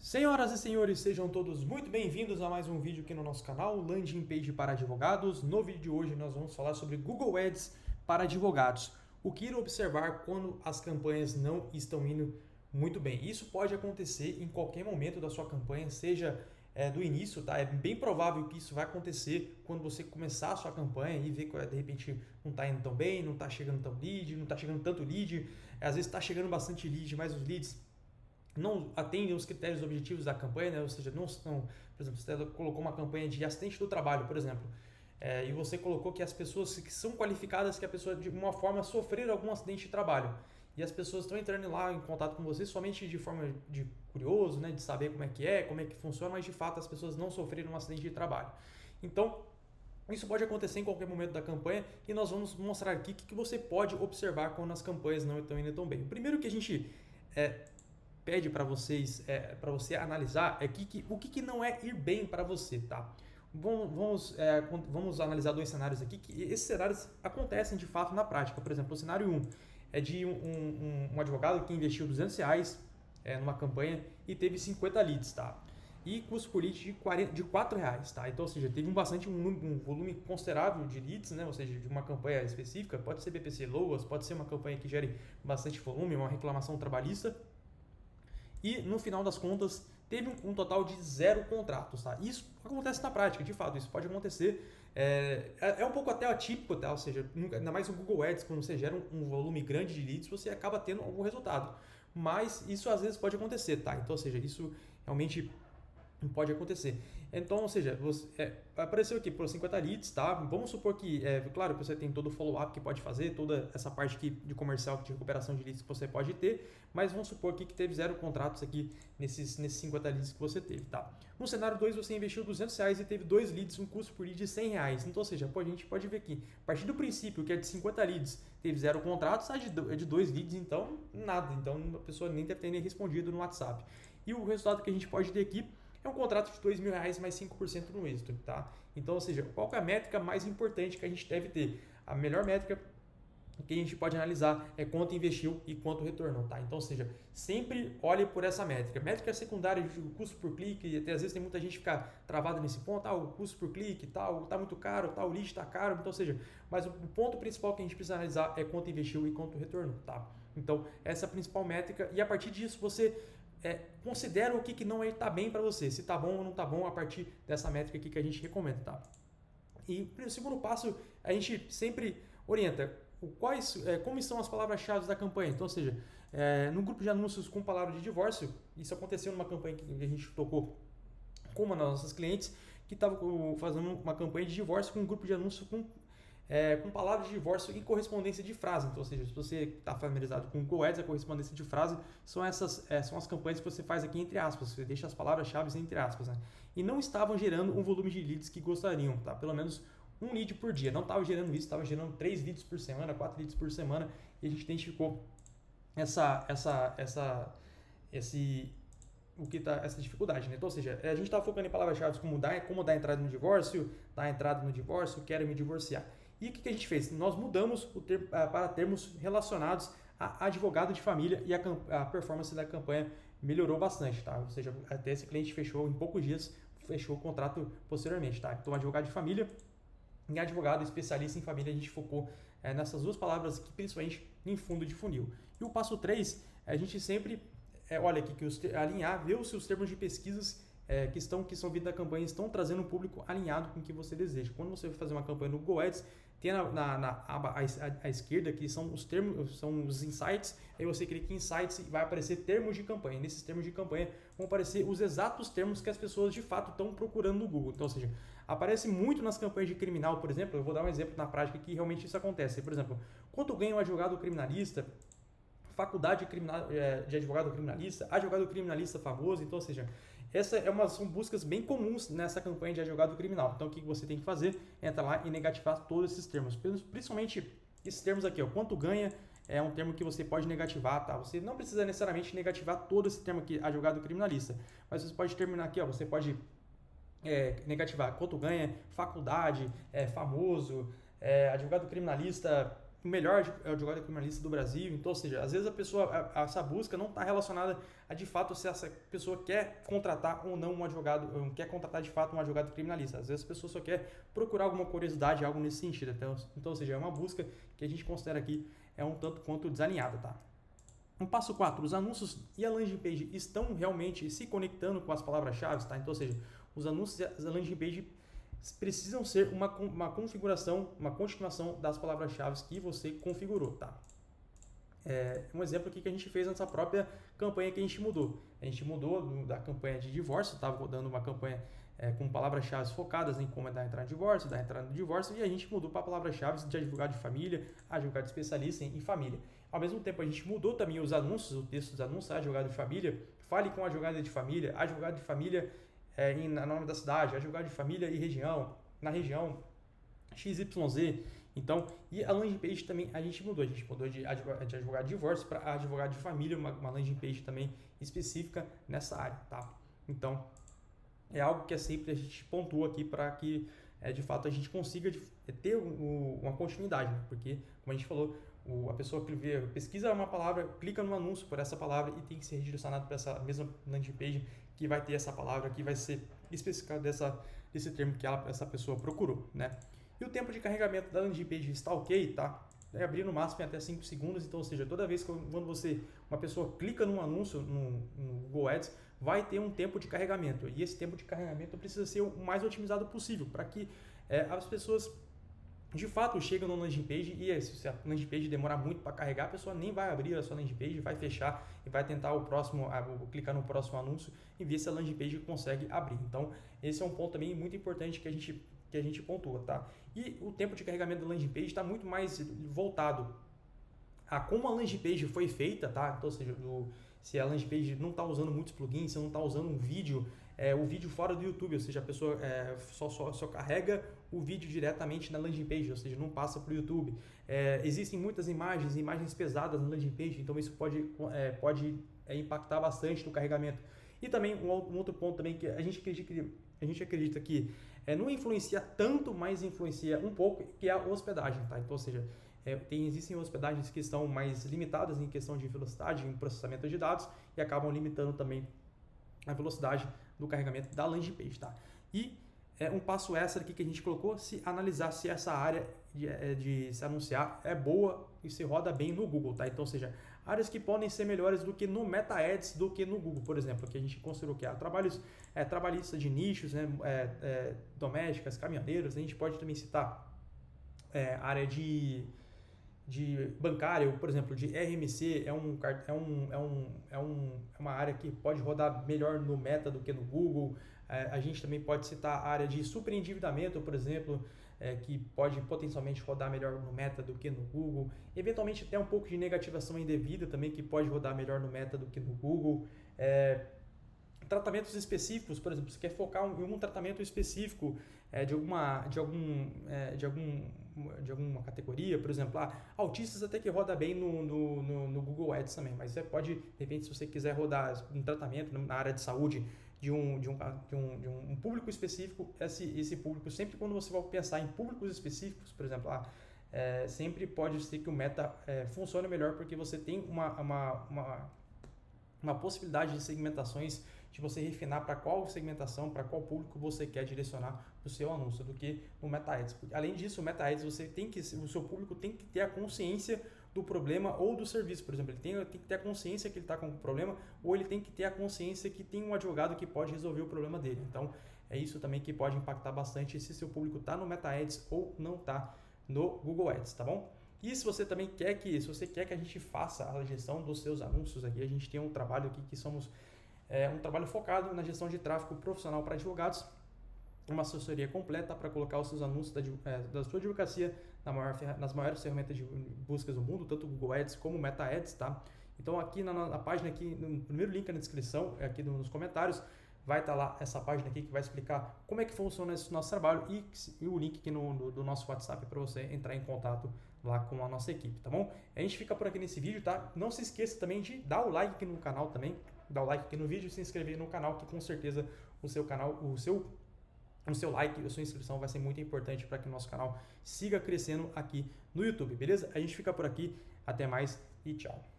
Senhoras e senhores, sejam todos muito bem-vindos a mais um vídeo aqui no nosso canal, Landing Page para Advogados. No vídeo de hoje nós vamos falar sobre Google Ads para advogados. O que ir observar quando as campanhas não estão indo muito bem. Isso pode acontecer em qualquer momento da sua campanha, seja do início, tá? É bem provável que isso vai acontecer quando você começar a sua campanha e ver que de repente não está indo tão bem, não está chegando tão lead, não está chegando tanto lead, às vezes está chegando bastante lead, mas os leads não atendem os critérios objetivos da campanha, né? Ou seja, não, por exemplo, você colocou uma campanha de assistente do trabalho, por exemplo, e você colocou que as pessoas que são qualificadas, que a pessoa de alguma forma sofreram algum acidente de trabalho, e as pessoas estão entrando lá em contato com você somente de forma de curioso, né? De saber como é que funciona, mas de fato as pessoas não sofreram um acidente de trabalho. Então, isso pode acontecer em qualquer momento da campanha e nós vamos mostrar aqui o que você pode observar quando as campanhas não estão indo tão bem. O primeiro que a gente pede para vocês, para você analisar o que não é ir bem para você, tá? Vamos analisar dois cenários aqui, que esses cenários acontecem de fato na prática. Por exemplo, o cenário 1 é de um advogado que investiu R$200 numa campanha e teve 50 leads, tá? E custo por lead de R$4, tá? Então, ou seja, teve um volume considerável de leads, né? Ou seja, de uma campanha específica, pode ser BPC Loas, pode ser uma campanha que gere bastante volume, uma reclamação trabalhista. E no final das contas teve um total de 0 contratos, tá? Isso acontece na prática, de fato, isso pode acontecer. É um pouco até atípico, tá? Ou seja, ainda mais no Google Ads, quando você gera um volume grande de leads, você acaba tendo algum resultado. Mas isso às vezes pode acontecer, tá? Então, ou seja, isso realmente pode acontecer. Então, ou seja, apareceu aqui por 50 leads, tá? Vamos supor que, claro, que você tem todo o follow-up que pode fazer, toda essa parte aqui de comercial, de recuperação de leads que você pode ter, mas vamos supor aqui que teve 0 contratos aqui nesses 50 leads que você teve, tá? No cenário 2, você investiu R$200 e teve 2 leads, um custo por lead de R$100. Então, ou seja, a gente pode ver aqui, a partir do princípio que é de 50 leads, teve 0 contratos, é de 2 leads, então nada. Então, a pessoa nem deve ter nem respondido no WhatsApp. E o resultado que a gente pode ter aqui é um contrato de R$2.000 mais 5% no êxito, tá? Então, ou seja, qual é a métrica mais importante que a gente deve ter? A melhor métrica que a gente pode analisar é quanto investiu e quanto retornou, tá? Então, ou seja, sempre olhe por essa métrica. Métrica secundária de custo por clique, e até às vezes tem muita gente que fica travada nesse ponto, o custo por clique, tal, tá muito caro, o lead tá caro, então, ou seja, mas o ponto principal que a gente precisa analisar é quanto investiu e quanto retornou, tá? Então, essa é a principal métrica e a partir disso você considera o que não está bem para você, se está bom ou não está bom a partir dessa métrica aqui que a gente recomenda, tá? E o segundo passo, a gente sempre orienta como estão as palavras-chave da campanha. Então, ou seja, no grupo de anúncios com palavra de divórcio, isso aconteceu numa campanha que a gente tocou com uma das nossas clientes, que estava fazendo uma campanha de divórcio com um grupo de anúncios com palavras de divórcio e correspondência de frase. Então, ou seja, se você está familiarizado com o Google Ads, a correspondência de frase são as campanhas que você faz aqui entre aspas, você deixa as palavras-chave entre aspas, né? E não estavam gerando um volume de leads que gostariam, tá? Pelo menos um lead por dia. Não estava gerando isso, estava gerando 3 leads por semana, 4 leads por semana, e a gente identificou essa dificuldade, né? Então, ou seja, a gente estava focando em palavras-chave como dar entrada no divórcio, dar entrada no divórcio, quero me divorciar. E o que a gente fez? Nós mudamos o termo para termos relacionados a advogado de família e a performance da campanha melhorou bastante, tá? Ou seja, até esse cliente fechou em poucos dias, fechou o contrato posteriormente, tá? Então, advogado de família e advogado especialista em família, a gente focou nessas duas palavras aqui, principalmente em fundo de funil. E o passo 3, a gente sempre olha aqui, alinhar, ver se os termos de pesquisas que são vindo da campanha estão trazendo um público alinhado com o que você deseja. Quando você vai fazer uma campanha no Google Ads, tem na aba à esquerda que são os termos, são os insights, aí você clica em insights e vai aparecer termos de campanha. Nesses termos de campanha vão aparecer os exatos termos que as pessoas de fato estão procurando no Google. Então, ou seja, aparece muito nas campanhas de criminal, por exemplo. Eu vou dar um exemplo na prática que realmente isso acontece. Por exemplo, quanto ganha um advogado criminalista, faculdade de advogado criminalista, advogado criminalista famoso. Então, ou seja, são buscas bem comuns nessa campanha de advogado criminal. Então, o que você tem que fazer é entrar lá e negativar todos esses termos, principalmente esses termos aqui, quanto ganha, é um termo que você pode negativar, tá? Você não precisa necessariamente negativar todo esse termo aqui, advogado criminalista, mas você pode terminar aqui, você pode negativar quanto ganha, faculdade, famoso, advogado criminalista o melhor advogado criminalista do Brasil. Então, ou seja, às vezes essa busca não está relacionada a de fato se essa pessoa quer contratar ou não um advogado, quer contratar de fato um advogado criminalista. Às vezes a pessoa só quer procurar alguma curiosidade, algo nesse sentido. Então, ou seja, é uma busca que a gente considera aqui é um tanto quanto desalinhada, tá? No passo 4, os anúncios e a landing page estão realmente se conectando com as palavras-chave, tá? Então, ou seja, os anúncios e a landing page precisam ser uma configuração, uma continuação das palavras-chave que você configurou, tá? Um exemplo aqui que a gente fez nessa própria campanha que a gente mudou. A gente mudou da campanha de divórcio, estava rodando uma campanha com palavras-chave focadas em como é dar entrada no divórcio, e a gente mudou para palavras-chave de advogado de família, advogado especialista em família. Ao mesmo tempo, a gente mudou também os anúncios, o texto dos anúncios, advogado de família, fale com advogado de família no nome da cidade, advogado de família e região, na região XYZ. Então, e a landing page também a gente mudou de advogado de divórcio para advogado de família, uma landing page também específica nessa área, tá? Então, é algo que sempre a gente pontua aqui para que de fato a gente consiga ter uma continuidade, né? Porque, como a gente falou, a pessoa que pesquisa uma palavra, clica no anúncio por essa palavra e tem que ser redirecionado para essa mesma landing page que vai ter essa palavra, que vai ser especificado desse termo que essa pessoa procurou, né? E o tempo de carregamento da landing page está ok, tá? É abrir no máximo em até 5 segundos, então, ou seja, toda vez que uma pessoa clica num anúncio no Google Ads, vai ter um tempo de carregamento. E esse tempo de carregamento precisa ser o mais otimizado possível, para que as pessoas de fato chegam na landing page e se a landing page demorar muito para carregar, a pessoa nem vai abrir a sua landing page, vai fechar e vai tentar clicar no próximo anúncio e ver se a landing page consegue abrir. Então, esse é um ponto também muito importante que a gente pontua, tá? E o tempo de carregamento da landing page está muito mais voltado a como a landing page foi feita, tá? Então, ou seja, se a landing page não está usando muitos plugins, se não está usando um vídeo, o vídeo fora do YouTube, ou seja, a pessoa só carrega o vídeo diretamente na landing page, ou seja, não passa para o YouTube. Existem muitas imagens pesadas na landing page, então isso pode impactar bastante no carregamento. E também um outro ponto também que a gente acredita que não influencia tanto, mas influencia um pouco, que é a hospedagem, tá? Então, ou seja, existem hospedagens que estão mais limitadas em questão de velocidade, em processamento de dados, e acabam limitando também a velocidade do carregamento da landing page, tá? E um passo extra aqui que a gente colocou, se analisar se essa área de se anunciar é boa e se roda bem no Google, tá? Então, ou seja, áreas que podem ser melhores do que no Meta Ads, do que no Google, por exemplo, que a gente considerou que trabalhista de nichos, né, domésticas, caminhoneiros. A gente pode também citar área de bancária, por exemplo, de RMC, é uma área que pode rodar melhor no Meta do que no Google. A gente também pode citar a área de superendividamento, por exemplo, que pode potencialmente rodar melhor no Meta do que no Google. Eventualmente até um pouco de negativação indevida também, que pode rodar melhor no Meta do que no Google. Tratamentos específicos, por exemplo, você quer focar em um tratamento específico de alguma categoria, por exemplo, autistas até que roda bem no Google Ads também, mas você pode, de repente, se você quiser rodar um tratamento na área de saúde de um público específico, esse público, sempre quando você vai pensar em públicos específicos, por exemplo, sempre pode ser que o Meta funcione melhor, porque você tem uma possibilidade de segmentações, de você refinar para qual segmentação, para qual público você quer direcionar o seu anúncio, do que no Meta Ads. Além disso, o Meta Ads, o seu público tem que ter a consciência do problema ou do serviço, por exemplo. Ele tem que ter a consciência que ele está com um problema, ou ele tem que ter a consciência que tem um advogado que pode resolver o problema dele. Então, é isso também que pode impactar bastante se seu público está no Meta Ads ou não está no Google Ads, tá bom? E se você também quer que a gente faça a gestão dos seus anúncios aqui, a gente tem um trabalho aqui que somos um trabalho focado na gestão de tráfego profissional para advogados, uma assessoria completa para colocar os seus anúncios da sua advocacia nas maiores ferramentas de buscas do mundo, tanto o Google Ads como o Meta Ads, tá? Então aqui na página, aqui, no primeiro link na descrição, aqui nos comentários, vai estar lá essa página aqui que vai explicar como é que funciona esse nosso trabalho e o link aqui do nosso WhatsApp para você entrar em contato lá com a nossa equipe, tá bom? A gente fica por aqui nesse vídeo, tá? Não se esqueça também de dar o like aqui no canal também, dar o like aqui no vídeo e se inscrever no canal, que com certeza o seu o seu like e a sua inscrição vai ser muito importante para que o nosso canal siga crescendo aqui no YouTube, beleza? A gente fica por aqui, até mais e tchau!